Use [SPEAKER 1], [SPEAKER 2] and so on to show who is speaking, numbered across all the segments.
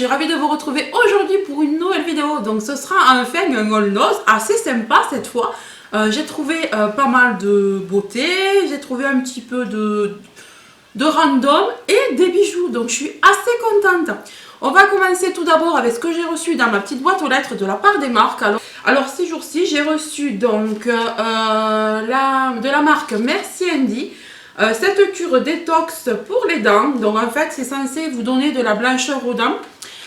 [SPEAKER 1] suis ravie de vous retrouver aujourd'hui pour une nouvelle vidéo. Donc ce sera enfin un haul nose assez sympa cette fois. J'ai trouvé pas mal de beauté, j'ai trouvé un petit peu de random et des bijoux. Donc je suis assez contente. On va commencer tout d'abord avec ce que j'ai reçu dans ma petite boîte aux lettres de la part des marques. Alors ces jours-ci, j'ai reçu donc de la marque Merci Andy. Cette cure détox pour les dents, donc en fait c'est censé vous donner de la blancheur aux dents.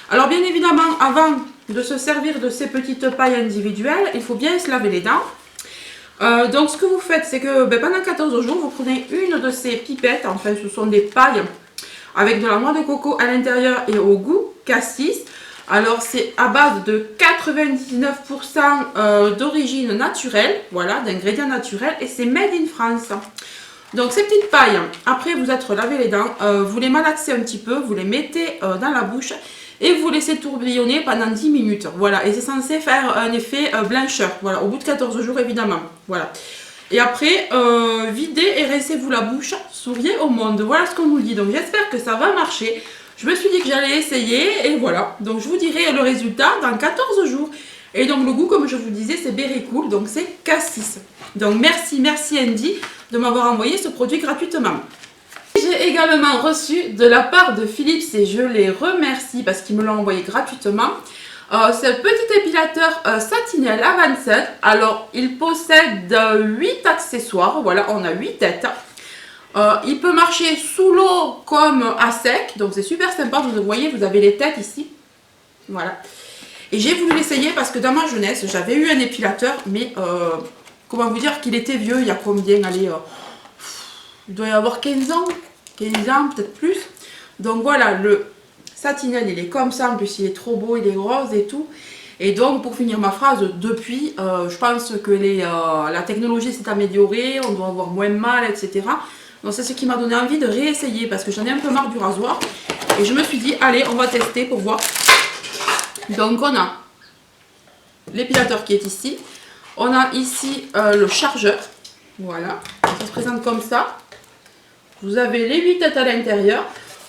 [SPEAKER 1] Alors bien évidemment, avant de se servir de ces petites pailles individuelles, il faut bien se laver les dents. Donc ce que vous faites, c'est que pendant 14 jours, vous prenez une de ces pipettes, enfin ce sont des pailles avec de la noix de coco à l'intérieur et au goût cassis. Alors c'est à base de 99% d'origine naturelle, voilà, d'ingrédients naturels, et c'est made in France. Donc ces petites pailles, après vous êtes lavé les dents, vous les malaxez un petit peu, vous les mettez dans la bouche et vous laissez tourbillonner pendant 10 minutes. Voilà, et c'est censé faire un effet blancheur, voilà, au bout de 14 jours évidemment. Voilà. Et après, videz et rincez-vous la bouche, souriez au monde. Voilà ce qu'on nous dit. Donc j'espère que ça va marcher. Je me suis dit que j'allais essayer et voilà. Donc je vous dirai le résultat dans 14 jours. Et donc le goût, comme je vous disais, c'est Berry Cool, donc c'est cassis. Donc merci Andy de m'avoir envoyé ce produit gratuitement. J'ai également reçu de la part de Philips et je les remercie parce qu'ils me l'ont envoyé gratuitement. C'est un petit épilateur Satinel Avanced. Alors il possède 8 accessoires, voilà, on a 8 têtes. Il peut marcher sous l'eau comme à sec, donc c'est super sympa. Vous voyez, vous avez les têtes ici, voilà. Et j'ai voulu l'essayer parce que dans ma jeunesse, j'avais eu un épilateur, mais comment vous dire qu'il était vieux, il y a combien, allez, il doit y avoir 15 ans, peut-être plus. Donc voilà, le Satinel, il est comme ça, en plus il est trop beau, il est rose et tout. Et donc pour finir ma phrase, depuis, je pense que la technologie s'est améliorée, on doit avoir moins mal, etc. Donc c'est ce qui m'a donné envie de réessayer parce que j'en ai un peu marre du rasoir. Et je me suis dit, allez, on va tester pour voir. Donc on a l'épilateur qui est ici, on a ici le chargeur, voilà, ça se présente comme ça. Vous avez les 8 têtes à l'intérieur.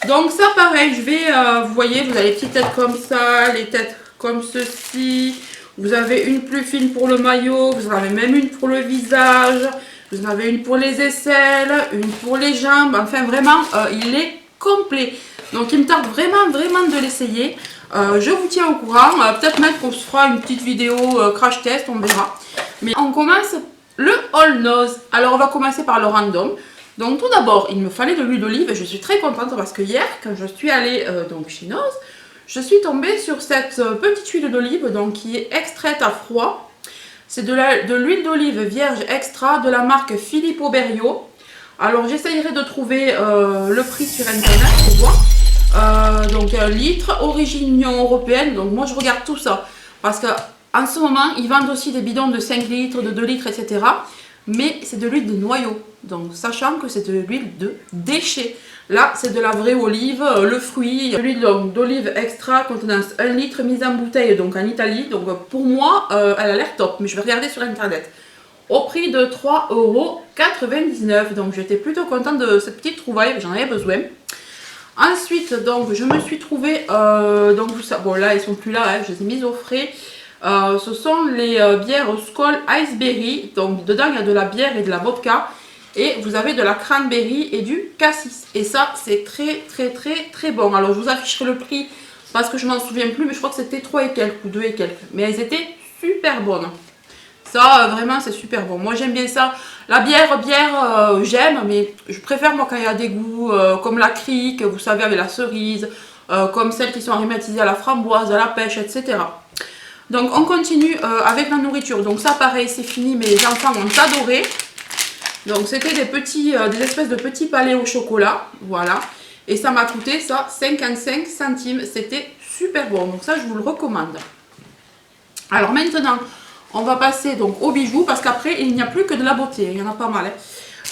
[SPEAKER 1] Donc ça pareil, je vais, vous voyez, vous avez les petites têtes comme ça, les têtes comme ceci. Vous avez une plus fine pour le maillot, vous en avez même une pour le visage, vous en avez une pour les aisselles, une pour les jambes. Enfin vraiment, il est complet. Donc il me tarde vraiment de l'essayer. Je vous tiens au courant, peut-être même qu'on se fera une petite vidéo crash test, on verra. Mais on commence le haul nose. Alors on va commencer par le random. Donc tout d'abord, il me fallait de l'huile d'olive et je suis très contente parce que hier, quand je suis allée donc chez Nose, je suis tombée sur cette petite huile d'olive donc qui est extraite à froid. C'est de l'huile d'olive vierge extra de la marque Filippo Berio. Alors j'essayerai de trouver le prix sur internet pour voir. Donc 1 litre, origine Union Européenne. Donc moi je regarde tout ça parce qu'en ce moment ils vendent aussi des bidons de 5 litres, de 2 litres, etc. Mais c'est de l'huile de noyau, donc sachant que c'est de l'huile de déchet. Là c'est de la vraie olive, le fruit, l'huile d'olive extra contenant 1 litre mise en bouteille donc en Italie. Donc pour moi elle a l'air top, mais je vais regarder sur internet. Au prix de 3,99 €, donc j'étais plutôt contente de cette petite trouvaille, j'en avais besoin. Ensuite, donc, je me suis trouvée, donc, bon là, ils sont plus là, hein, je les ai mises au frais. Ce sont les bières Skol Iceberry, donc dedans il y a de la bière et de la vodka. Et vous avez de la cranberry et du cassis. Et ça, c'est très bon. Alors, je vous afficherai le prix parce que je m'en souviens plus, mais je crois que c'était 3 et quelques ou 2 et quelques. Mais elles étaient super bonnes. Ça, vraiment, c'est super bon. Moi, j'aime bien ça. La bière, j'aime, mais je préfère, moi, quand il y a des goûts comme la crique, vous savez, avec la cerise, comme celles qui sont aromatisées à la framboise, à la pêche, etc. Donc, on continue avec la nourriture. Donc, ça, pareil, c'est fini. Mes enfants ont adoré. Donc, c'était des espèces de petits palets au chocolat. Voilà. Et ça m'a coûté, ça, 55 centimes. C'était super bon. Donc, ça, je vous le recommande. Alors, maintenant, on va passer donc aux bijoux parce qu'après il n'y a plus que de la beauté, il y en a pas mal. Hein.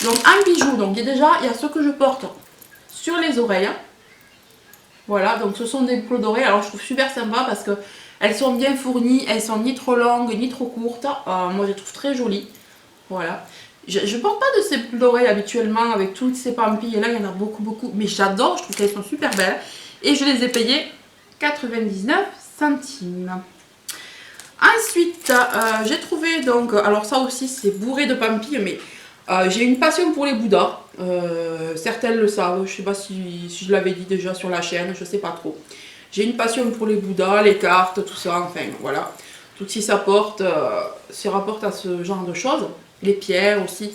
[SPEAKER 1] Donc en bijoux, donc il y a ce que je porte sur les oreilles. Voilà, donc ce sont des boucles d'oreilles. Alors je trouve super sympa parce que elles sont bien fournies, elles sont ni trop longues ni trop courtes. Moi je les trouve très jolies. Voilà. Je porte pas de ces boucles d'oreilles habituellement avec toutes ces pampilles. Et là il y en a beaucoup, mais j'adore, je trouve qu'elles sont super belles. Et je les ai payées centimes. Ensuite, j'ai trouvé donc, alors ça aussi c'est bourré de pampilles, mais j'ai une passion pour les Bouddhas. Certaines le savent, je ne sais pas si je l'avais dit déjà sur la chaîne, je ne sais pas trop. J'ai une passion pour les Bouddhas, les cartes, tout ça, enfin voilà. Tout ce qui s'apporte, se rapporte à ce genre de choses. Les pierres aussi.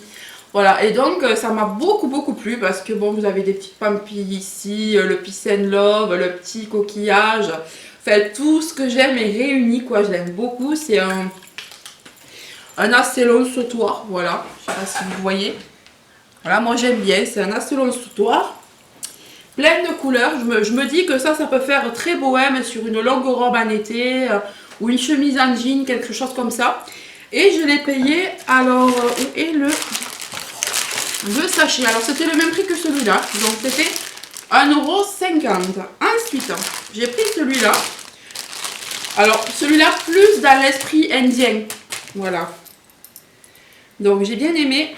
[SPEAKER 1] Voilà, et donc ça m'a beaucoup plu parce que bon, vous avez des petites pampilles ici, le peace and love, le petit coquillage. Enfin, tout ce que j'aime est réuni, quoi. Je l'aime beaucoup. C'est un assez long sautoir, voilà. Je sais pas si vous voyez. Voilà, moi j'aime bien. C'est un assez long sautoir. Plein de couleurs. Je me dis que ça peut faire très bohème sur une longue robe en été ou une chemise en jean, quelque chose comme ça. Et je l'ai payé, alors, où est le sachet? Alors, c'était le même prix que celui-là. Donc, c'était 1,50 €. Ensuite, j'ai pris celui-là. Alors, celui-là, plus dans l'esprit indien. Voilà. Donc, j'ai bien aimé.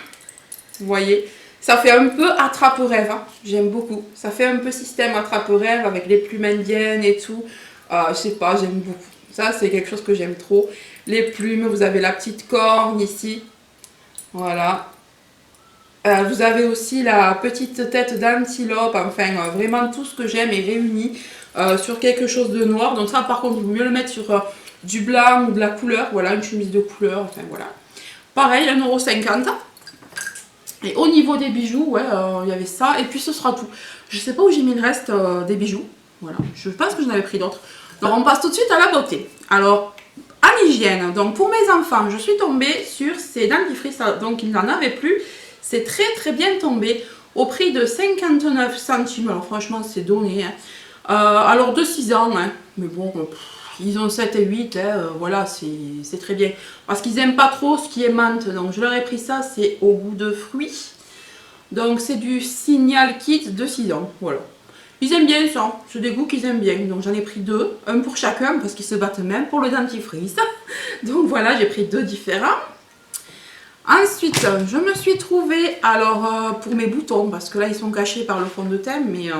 [SPEAKER 1] Vous voyez, ça fait un peu attrape-rêve. Hein. J'aime beaucoup. Ça fait un peu système attrape-rêve avec les plumes indiennes et tout. Je sais pas, j'aime beaucoup. Ça, c'est quelque chose que j'aime trop. Les plumes, vous avez la petite corne ici. Voilà. Vous avez aussi la petite tête d'antilope. Enfin, vraiment tout ce que j'aime est réuni sur quelque chose de noir. Donc ça, par contre, il vaut mieux le mettre sur du blanc ou de la couleur. Voilà, une chemise de couleur. Enfin, voilà. Pareil, 1,50 €. Et au niveau des bijoux, ouais, il y avait ça. Et puis, ce sera tout. Je sais pas où j'ai mis le reste des bijoux. Voilà. Je pense que j'en avais pris d'autres. Alors, on passe tout de suite à la beauté. Alors, en hygiène, donc pour mes enfants, je suis tombée sur ces dentifrices, donc ils n'en avaient plus. C'est très bien tombé au prix de 59 centimes. Alors franchement, c'est donné. Hein. Alors de 6 ans, hein. Mais bon, ils ont 7 et 8, hein, voilà, c'est très bien. Parce qu'ils n'aiment pas trop ce qui est menthe, donc je leur ai pris ça, c'est au goût de fruits. Donc c'est du Signal Kit de 6 ans, voilà. Ils aiment bien ça, c'est des goûts qu'ils aiment bien. Donc j'en ai pris 2, un pour chacun parce qu'ils se battent même pour le dentifrice. Donc voilà, j'ai pris 2 différents. Ensuite, je me suis trouvée, alors pour mes boutons, parce que là ils sont cachés par le fond de teint, mais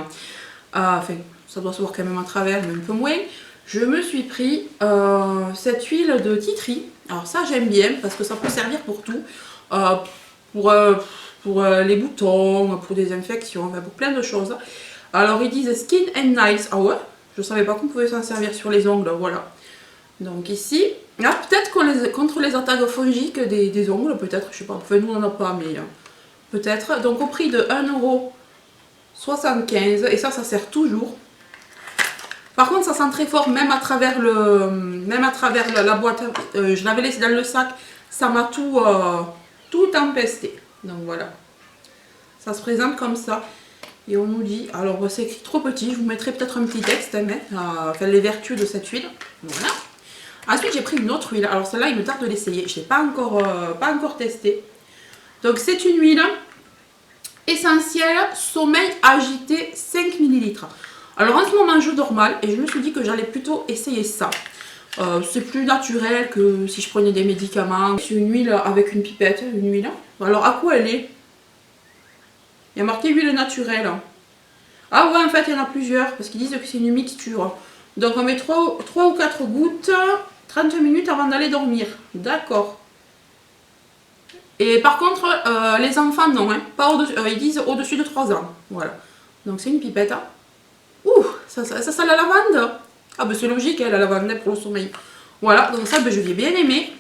[SPEAKER 1] enfin ça doit se voir quand même à travers, mais un peu moins. Je me suis pris cette huile de tea tree. Alors ça j'aime bien parce que ça peut servir pour tout. Pour les boutons, pour des infections, enfin, pour plein de choses. Alors ils disent Skin and Nails. Ah ouais, je savais pas qu'on pouvait s'en servir sur les ongles, voilà. Donc ici, là peut-être contre les attaques fongiques des ongles, peut-être, je sais pas, enfin nous on n'en a pas, mais peut-être. Donc au prix de 1,75 €, et ça sert toujours. Par contre ça sent très fort, même à travers la boîte, je l'avais laissé dans le sac, ça m'a tout empesté. Donc voilà, ça se présente comme ça. Et on nous dit, alors c'est écrit trop petit, je vous mettrai peut-être un petit texte, hein, enfin les vertus de cette huile. Voilà. Ensuite j'ai pris une autre huile, alors celle-là il me tarde de l'essayer, je n'ai pas encore testé. Donc c'est une huile essentielle sommeil agité 5 ml. Alors en ce moment je dors mal et je me suis dit que j'allais plutôt essayer ça. C'est plus naturel que si je prenais des médicaments. C'est une huile avec une pipette, une huile. Alors à quoi elle est? Il y a marqué huile naturelle. Ah ouais, en fait, il y en a plusieurs, parce qu'ils disent que c'est une mixture. Donc on met 3 ou 4 gouttes, 30 minutes avant d'aller dormir. D'accord. Et par contre, les enfants, non, hein, pas ils disent au-dessus de 3 ans. Voilà. Donc c'est une pipette. Hein. Ouh, ça sent la lavande. Ah ben c'est logique, hein, la lavande pour le sommeil. Voilà, donc ça, ben, je l'ai bien aimé.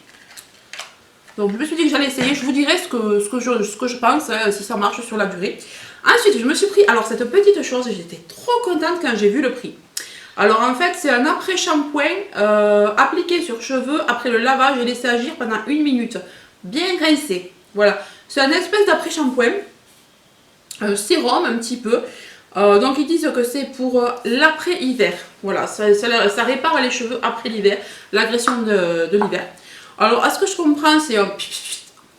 [SPEAKER 1] Donc je me suis dit que j'allais essayer, je vous dirai ce que je pense, hein, si ça marche sur la durée. Ensuite, je me suis pris, alors cette petite chose, et j'étais trop contente quand j'ai vu le prix. Alors en fait, c'est un après-shampoing appliqué sur cheveux après le lavage et laissé agir pendant 1 minute. Bien rincé, voilà. C'est un espèce d'après-shampoing, sérum un petit peu. Donc ils disent que c'est pour l'après-hiver. Voilà, ça répare les cheveux après l'hiver, l'agression de l'hiver. Alors, à ce que je comprends, c'est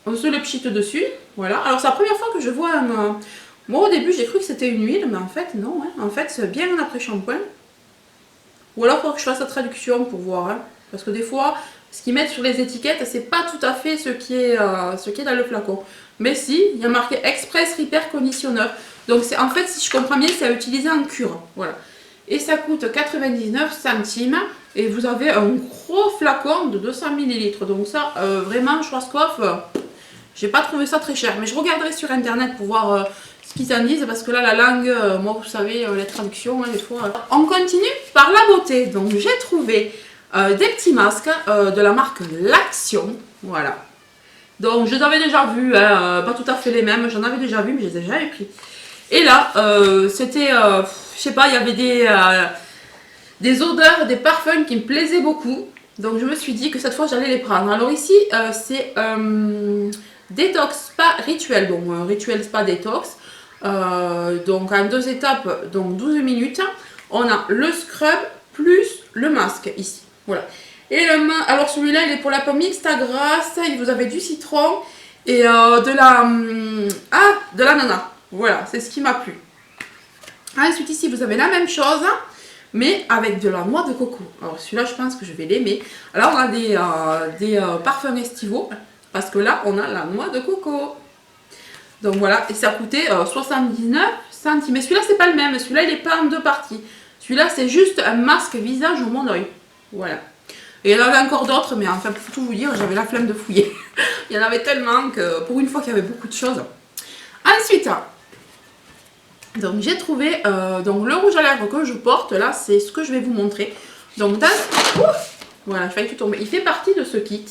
[SPEAKER 1] on se le pchite dessus. Voilà. Alors, c'est la première fois que je vois un... Moi, au début, j'ai cru que c'était une huile, mais en fait, non. Hein. En fait, c'est bien un après-shampoing. Ou alors, il faudra que je fasse la traduction pour voir. Hein. Parce que des fois, ce qu'ils mettent sur les étiquettes, c'est pas tout à fait ce qui est dans le flacon. Mais si, il y a marqué Express Repair Conditioner. Donc, en fait, si je comprends bien, c'est à utiliser en cure. Voilà. Et ça coûte 99 centimes. Et vous avez un gros flacon de 200 ml. Donc ça, vraiment, Schwarzkopf, j'ai pas trouvé ça très cher. Mais je regarderai sur internet pour voir ce qu'ils en disent. Parce que là, la langue, moi, vous savez, les traductions, hein, des fois. On continue par la beauté. Donc j'ai trouvé des petits masques de la marque L'Action. Voilà. Donc je les avais déjà vus, hein, pas tout à fait les mêmes. J'en avais déjà vu, mais je les ai jamais pris. Et là, c'était, je sais pas, il y avait des odeurs, des parfums qui me plaisaient beaucoup. Donc je me suis dit que cette fois j'allais les prendre. Alors ici c'est Détox Spa Rituel. Donc Rituel Spa Détox. Donc en 2 étapes, donc 12 minutes. On a le scrub plus le masque ici. Voilà. Et alors celui-là il est pour la peau mixte à grasse. Vous avez du citron et de l'ananas. Voilà, c'est ce qui m'a plu. Ensuite ici vous avez la même chose, mais avec de la noix de coco. Alors celui-là, je pense que je vais l'aimer. Alors on a des parfums estivaux, parce que là, on a la noix de coco. Donc voilà, et ça coûtait 79 centimes. Mais celui-là, c'est pas le même. Celui-là, il n'est pas en 2 parties. Celui-là, c'est juste un masque visage au mon oeil. Voilà. Et il y en avait encore d'autres, mais enfin, pour tout vous dire, j'avais la flemme de fouiller. Il y en avait tellement que pour une fois qu'il y avait beaucoup de choses. Ensuite, donc j'ai trouvé donc le rouge à lèvres que je porte, là c'est ce que je vais vous montrer. Donc voilà, je failli tout tomber. Il fait partie de ce kit,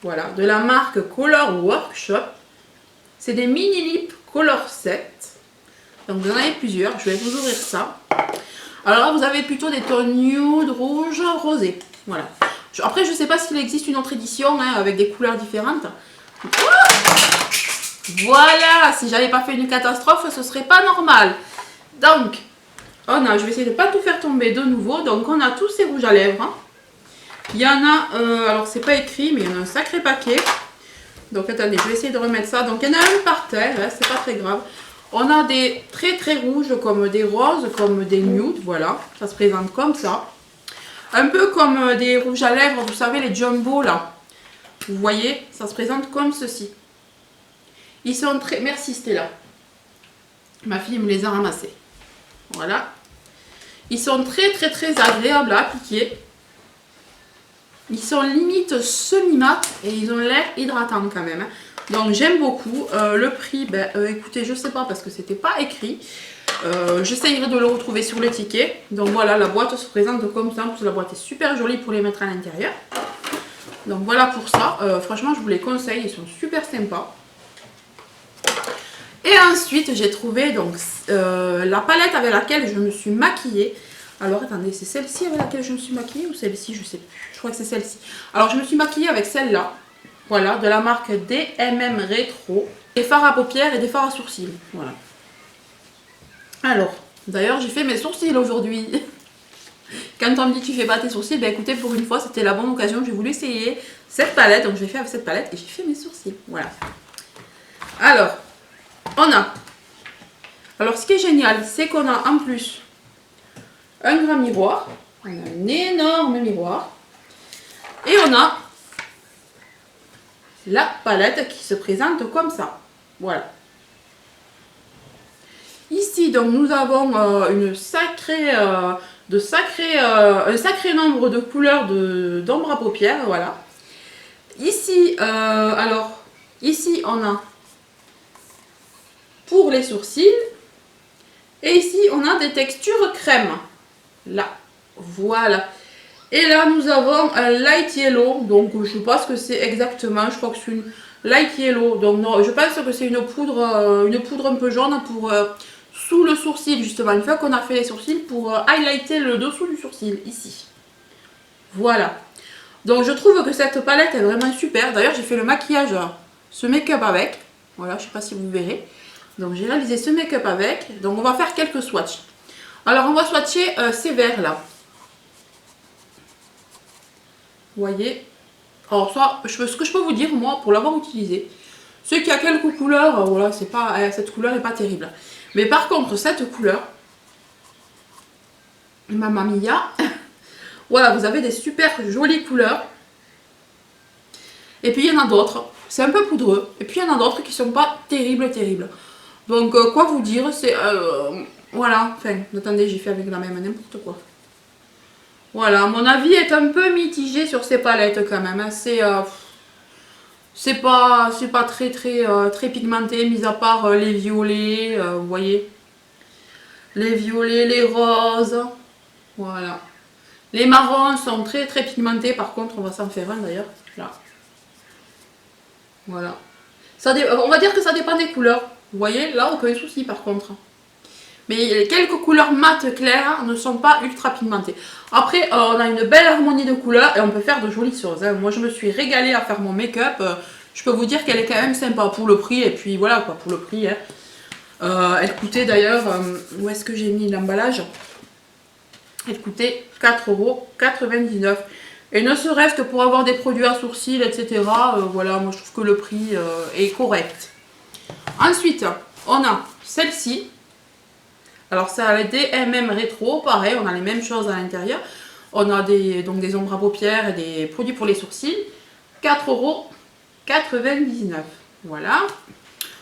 [SPEAKER 1] voilà, de la marque Color Workshop. C'est des mini lip color set. Donc vous en avez plusieurs, je vais vous ouvrir ça. Alors là vous avez plutôt des tons nude, rouge, rosé. Voilà. Après je sais pas s'il existe une autre édition hein, avec des couleurs différentes. Voilà, si j'avais pas fait une catastrophe, ce serait pas normal. Donc, je vais essayer de pas tout faire tomber de nouveau. Donc, on a tous ces rouges à lèvres. Hein. Il y en a, alors c'est pas écrit, mais il y en a un sacré paquet. Donc, attendez, je vais essayer de remettre ça. Donc, il y en a un par terre, hein, c'est pas très grave. On a des très très rouges, comme des roses, comme des nudes, voilà. Ça se présente comme ça. Un peu comme des rouges à lèvres, vous savez, les jumbo là. Vous voyez, ça se présente comme ceci. Ils sont très... Merci Stella. Ma fille me les a ramassés. Voilà. Ils sont très très très agréables à appliquer. Ils sont limite semi-mat et ils ont l'air hydratants quand même. Donc j'aime beaucoup. Le prix, ben, écoutez, je sais pas parce que c'était pas écrit. J'essayerai de le retrouver sur le ticket. Donc voilà, la boîte se présente comme ça. Parce que la boîte est super jolie pour les mettre à l'intérieur. Donc voilà pour ça. Franchement, je vous les conseille. Ils sont super sympas. Et ensuite, j'ai trouvé donc la palette avec laquelle je me suis maquillée. Alors, attendez, c'est celle-ci avec laquelle je me suis maquillée ou celle-ci? Je sais plus. Je crois que c'est celle-ci. Alors, je me suis maquillée avec celle-là. Voilà, de la marque DMM Retro. Des fards à paupières et des fards à sourcils. Voilà. Alors, d'ailleurs, j'ai fait mes sourcils aujourd'hui. Quand on me dit tu fais pas tes sourcils, ben écoutez, pour une fois, c'était la bonne occasion. J'ai voulu essayer cette palette. Donc, je vais faire avec cette palette et j'ai fait mes sourcils. Voilà. Alors... Alors ce qui est génial, c'est qu'on a en plus un grand miroir, on a un énorme miroir, et on a la palette qui se présente comme ça. Voilà. Ici, donc, nous avons un sacré nombre de couleurs d'ombre à paupières, voilà. Ici, alors, ici, on a pour les sourcils. Et ici, on a des textures crème. Là, voilà. Et là, nous avons un light yellow. Donc, je ne sais pas ce que c'est exactement. Je crois que c'est une light yellow. Donc, non, je pense que c'est une poudre un peu jaune pour sous le sourcil, justement. Une fois qu'on a fait les sourcils, pour highlighter le dessous du sourcil, ici. Voilà. Donc, je trouve que cette palette est vraiment super. D'ailleurs, j'ai fait le maquillage, ce make-up avec. Voilà, je ne sais pas si vous verrez. Donc j'ai réalisé ce make-up avec. Donc on va faire quelques swatchs. Alors on va swatcher ces verres là. Vous voyez. Alors ça, ce que je peux vous dire moi pour l'avoir utilisé, c'est qu'il y a quelques couleurs, voilà, c'est pas, cette couleur n'est pas terrible. Mais par contre cette couleur, Mamma Mia, voilà, vous avez des super jolies couleurs. Et puis il y en a d'autres, c'est un peu poudreux. Et puis il y en a d'autres qui sont pas terribles. Donc, quoi vous dire, c'est... voilà, enfin, attendez, j'ai fait avec la même, n'importe quoi. Voilà, mon avis est un peu mitigé sur ces palettes quand même. Hein. C'est pas très pigmenté, mis à part les violets, vous voyez. Les violets, les roses, voilà. Les marrons sont très pigmentés, par contre, on va s'en faire un d'ailleurs, là. Voilà. On va dire que ça dépend des couleurs. Vous voyez, là, aucun souci par contre. Mais quelques couleurs mates claires ne sont pas ultra pigmentées. Après, on a une belle harmonie de couleurs et on peut faire de jolies choses. Hein. Moi, je me suis régalée à faire mon make-up. Je peux vous dire qu'elle est quand même sympa pour le prix. Et puis voilà, quoi, pour le prix. Hein. Elle coûtait d'ailleurs... où est-ce que j'ai mis l'emballage? Elle coûtait 4,99 €. Et ne serait-ce que pour avoir des produits à sourcils, etc. Voilà, moi je trouve que le prix est correct. Ensuite, on a celle-ci. Alors ça a des MM rétro, pareil, on a les mêmes choses à l'intérieur. On a donc des ombres à paupières et des produits pour les sourcils. 4,99 €. Voilà.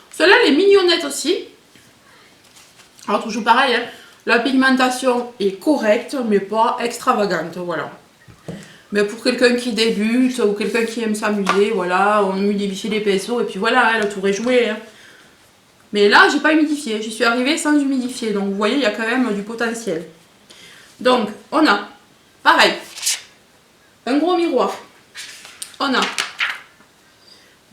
[SPEAKER 1] Celle-là, elle est mignonnette aussi. Alors toujours pareil, hein, la pigmentation est correcte, mais pas extravagante, voilà. Mais pour quelqu'un qui débute ou quelqu'un qui aime s'amuser, voilà, on humidifie les pinceaux et puis voilà, hein, le tour est joué. Hein. Mais là, j'ai pas humidifié, j'y suis arrivée sans humidifier, donc vous voyez, il y a quand même du potentiel. Donc, on a, pareil, un gros miroir. On a,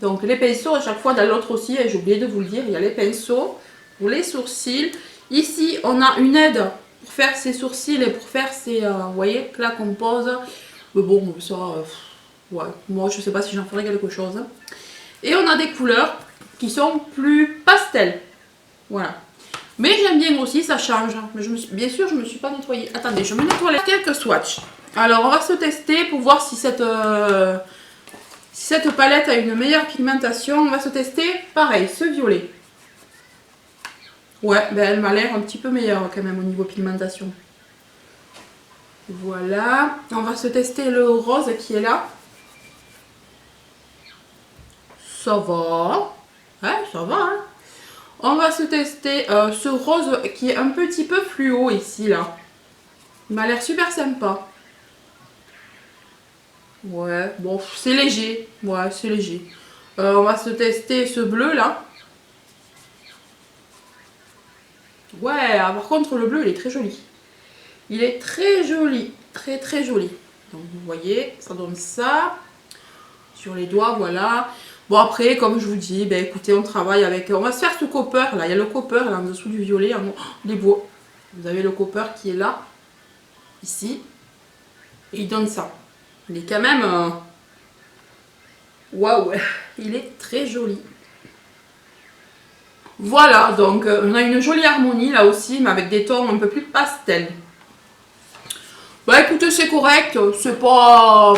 [SPEAKER 1] donc les pinceaux, à chaque fois dans l'autre aussi, j'ai oublié de vous le dire, il y a les pinceaux pour les sourcils. Ici, on a une aide pour faire ses sourcils et pour faire ses, vous voyez, là qu'on pose. Mais bon, ça, ouais, moi je sais pas si j'en ferai quelque chose. Et on a des couleurs qui sont plus pastel. Voilà. Mais j'aime bien aussi, ça change. Mais bien sûr, je me suis pas nettoyée. Attendez, je me nettoie quelques swatchs. Alors, on va se tester pour voir si cette palette a une meilleure pigmentation. On va se tester, pareil, ce violet. Ouais, ben elle m'a l'air un petit peu meilleure quand même au niveau pigmentation. Voilà. On va se tester le rose qui est là. Ça va. Ouais, ça va. Hein. On va se tester ce rose qui est un petit peu fluo ici, là. Il m'a l'air super sympa. Ouais, bon, c'est léger. Ouais, c'est léger. On va se tester ce bleu, là. Ouais, par contre, le bleu, il est très joli. Il est très joli. Très joli. Donc, vous voyez, ça donne ça. Sur les doigts, voilà. Bon, après, comme je vous dis, ben écoutez, on travaille avec... On va se faire ce copper, là. Il y a le copper, là, en dessous du violet. Les beaux. Vous avez le copper qui est là. Ici. Et il donne ça. Il est quand même... Waouh. Il est très joli. Voilà, donc on a une jolie harmonie là aussi, mais avec des tons un peu plus pastel. Bah écoutez, c'est correct, c'est pas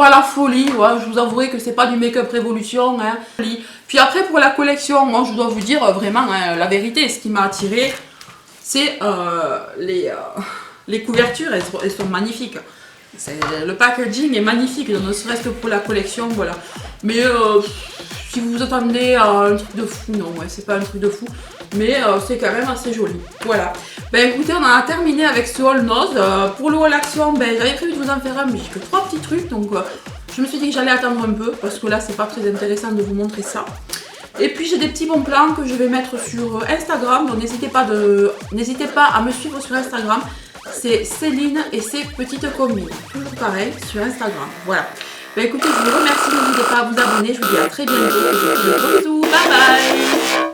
[SPEAKER 1] la folie, ouais, je vous avouerai que c'est pas du make-up révolution. Hein. Puis après pour la collection, moi je dois vous dire vraiment hein, la vérité, ce qui m'a attiré, c'est les couvertures, elles sont magnifiques. Le packaging est magnifique, ne serait-ce que pour la collection, voilà. Mais si vous vous attendez à un truc de fou, non, ouais, c'est pas un truc de fou. Mais c'est quand même assez joli. Voilà. Ben écoutez, on a terminé avec ce haul nose. Pour le haul action, ben j'avais prévu de vous en faire un, mais j'ai que 3 petits trucs. Donc je me suis dit que j'allais attendre un peu, parce que là c'est pas très intéressant de vous montrer ça. Et puis j'ai des petits bons plans que je vais mettre sur Instagram. Donc n'hésitez pas à me suivre sur Instagram. C'est Céline et ses petites combines. Toujours pareil sur Instagram. Voilà. Ben écoutez, je vous remercie. N'hésitez pas à vous abonner. Je vous dis à très bientôt. Je vous dis bisous. Bye bye.